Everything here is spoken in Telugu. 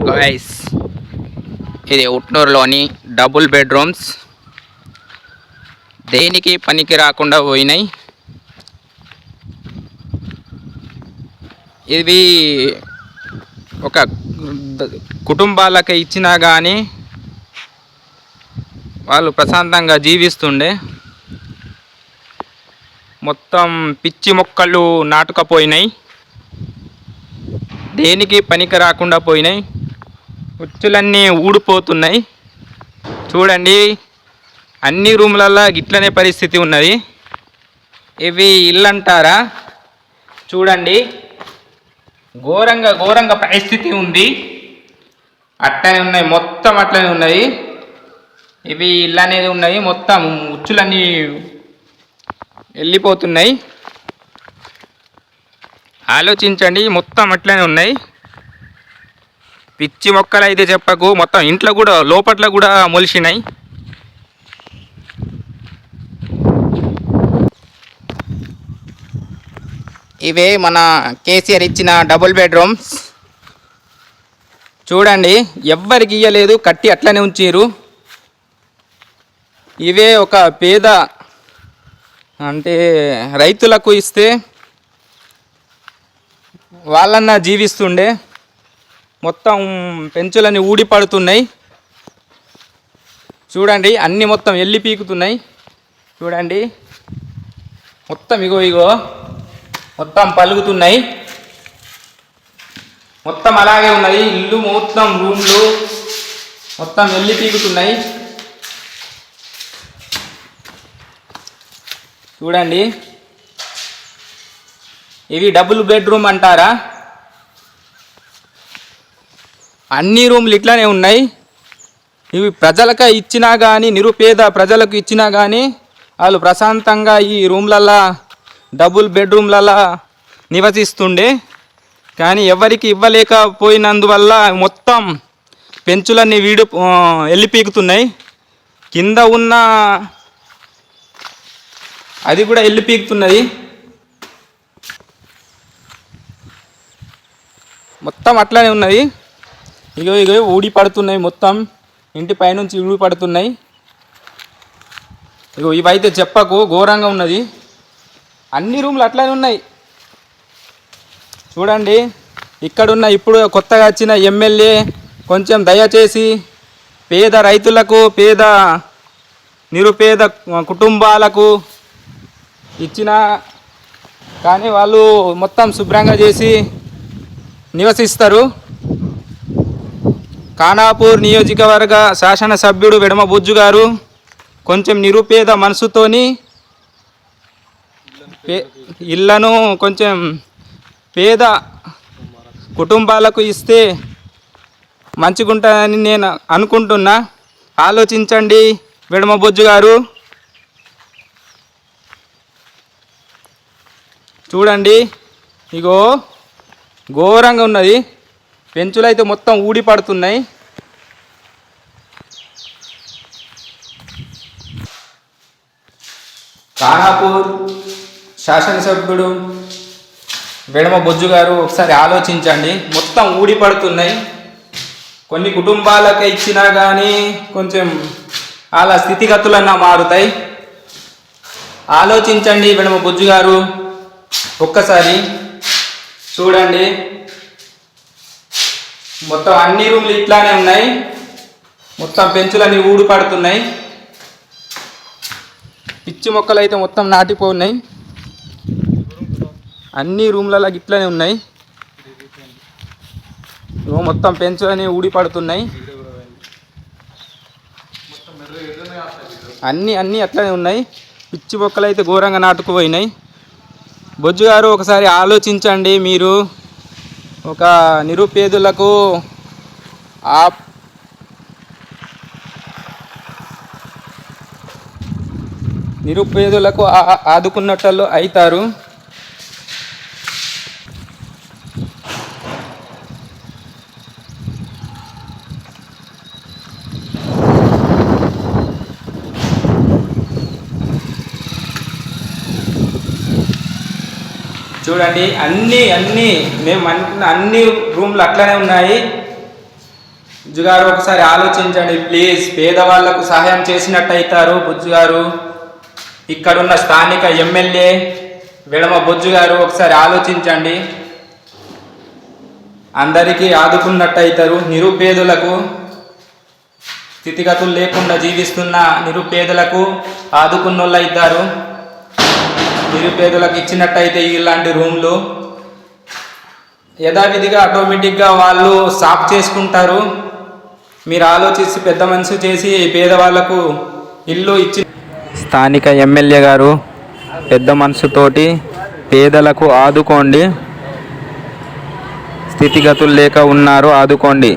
గైస్, ఇది ఉట్నూరులోని డబుల్ బెడ్రూమ్స్. దేనికి పనికి రాకుండా పోయినాయి. ఇవి ఒక కుటుంబాలకు ఇచ్చినా కానీ వాళ్ళు ప్రశాంతంగా జీవిస్తుండే. మొత్తం పిచ్చి మొక్కలు నాటుకపోయినాయి, దేనికి పనికి రాకుండా పోయినాయి. ఉచ్చులన్నీ ఊడిపోతున్నాయి. చూడండి, అన్ని రూమ్లల్లో గిట్లనే పరిస్థితి ఉన్నది. ఇవి ఇల్లు అంటారా? చూడండి, ఘోరంగా పరిస్థితి ఉంది. అట్లనే ఉన్నాయి, మొత్తం అట్లనే ఉన్నాయి. ఇవి ఇల్లు అనేది ఉన్నాయి, మొత్తం ఉచ్చులన్నీ వెళ్ళిపోతున్నాయి. ఆలోచించండి, మొత్తం అట్లనే ఉన్నాయి. పిచ్చి మొక్కలు అయితే చెప్పకు, మొత్తం ఇంట్లో కూడా లోపట్ల కూడా మొలిసినాయి. ఇవే మన కేసీఆర్ ఇచ్చిన డబుల్ బెడ్రూమ్స్. చూడండి, ఎవ్వరికి ఇయ్యలేదు, కట్టి అట్లనే ఉంచారు. ఇవే ఒక పేద అంటే రైతులకు ఇస్తే వాళ్ళన్నా జీవిస్తుండే. మొత్తం పెంచులని ఊడి పడుతున్నాయి. చూడండి, అన్నీ మొత్తం ఎల్లి పీకుతున్నాయి. చూడండి, మొత్తం ఇగో మొత్తం పలుగుతున్నాయి. మొత్తం అలాగే ఉన్నది. ఇల్లు మొత్తం రూమ్లు మొత్తం ఎల్లి పీకుతున్నాయి. చూడండి, ఇవి డబుల్ బెడ్రూమ్ అంటారా? అన్ని రూమ్లు ఇట్లానే ఉన్నాయి. ఇవి ప్రజలకు ఇచ్చినా కానీ, నిరుపేద ప్రజలకు ఇచ్చినా కానీ వాళ్ళు ప్రశాంతంగా ఈ రూమ్లల్లో డబుల్ బెడ్రూమ్లల్లో నివసిస్తుండే. కానీ ఎవరికి ఇవ్వలేకపోయినందువల్ల మొత్తం పెంచులన్నీ వెళ్ళి పీకుతున్నాయి. కింద ఉన్న అది కూడా వెళ్ళి పీకుతున్నది. మొత్తం అట్లానే ఉన్నది. ఇగో ఊడి పడుతున్నాయి, మొత్తం ఇంటి పైనుంచి ఊడి పడుతున్నాయి. ఇగో ఇవైతే చెప్పకు, ఘోరంగా ఉన్నది. అన్ని రూమ్లు అట్లానే ఉన్నాయి. చూడండి, ఇక్కడున్న ఇప్పుడు కొత్తగా వచ్చిన ఎమ్మెల్యే కొంచెం దయచేసి పేద రైతులకు, పేద నిరుపేద కుటుంబాలకు ఇచ్చిన కానీ వాళ్ళు మొత్తం శుభ్రంగా చేసి నివసిస్తారు. ఖానాపూర్ నియోజకవర్గ శాసనసభ్యుడు వెడమ బుజ్జు గారు కొంచెం నిరుపేద మనసుతోని ఇళ్లను కొంచెం పేద కుటుంబాలకు ఇస్తే మంచిగుంటుందని నేను అనుకుంటున్నా. ఆలోచించండి వెడమ బొజ్జు గారు. చూడండి, ఇగో ఘోరంగా ఉన్నది. పెంచులు అయితే మొత్తం ఊడి పడుతున్నాయి. ఖానాపూర్ శాసనసభ్యుడు వెడమ బొజ్జు గారు ఒకసారి ఆలోచించండి. మొత్తం ఊడి పడుతున్నాయి. కొన్ని కుటుంబాలకు ఇచ్చినా కానీ కొంచెం వాళ్ళ స్థితిగతులన్నా మారుతాయి. ఆలోచించండి వెడమ బొజ్జు గారు, ఒక్కసారి చూడండి. మొత్తం అన్ని రూమ్లు ఇట్లానే ఉన్నాయి. మొత్తం పెంచులన్నీ ఊడి పడుతున్నాయి. పిచ్చి మొక్కలు అయితే మొత్తం నాటిపోయినాయి. అన్ని రూమ్లలో ఇట్లానే ఉన్నాయి. మొత్తం పెంచులన్నీ ఊడి పడుతున్నాయి. అన్నీ అట్లనే ఉన్నాయి. పిచ్చి మొక్కలు అయితే ఘోరంగా నాటుకుపోయినాయి. బొజ్జు గారు ఒకసారి ఆలోచించండి. మీరు ఒక నిరుపేదలకు ఆదుకున్నట్లు అవుతారు. చూడండి, అన్నీ మేము అనుకున్న అన్ని రూమ్లు అట్లనే ఉన్నాయి. బుజ్జు గారు ఒకసారి ఆలోచించండి ప్లీజ్. పేదవాళ్లకు సహాయం చేసినట్టు అవుతారు బుజ్జు గారు. ఇక్కడున్న స్థానిక ఎమ్మెల్యే వెడమ బొజ్జు గారు ఒకసారి ఆలోచించండి. అందరికీ ఆదుకున్నట్టు అవుతారు. నిరుపేదలకు, స్థితిగతులు లేకుండా జీవిస్తున్న నిరుపేదలకు ఆదుకున్నోళ్ళు అవుతారు. నిరుపేదలకు ఇచ్చినట్టయితే ఇలాంటి రూమ్లు యథావిధిగా ఆటోమేటిక్గా వాళ్ళు సాఫ్ చేసుకుంటారు. మీరు ఆలోచించి పెద్ద మనసు చేసి పేదవాళ్లకు ఇల్లు ఇచ్చి, స్థానిక ఎమ్మెల్యే గారు పెద్ద మనసుతోటి పేదలకు ఆదుకోండి. స్థితిగతులు లేక ఉన్నారు, ఆదుకోండి.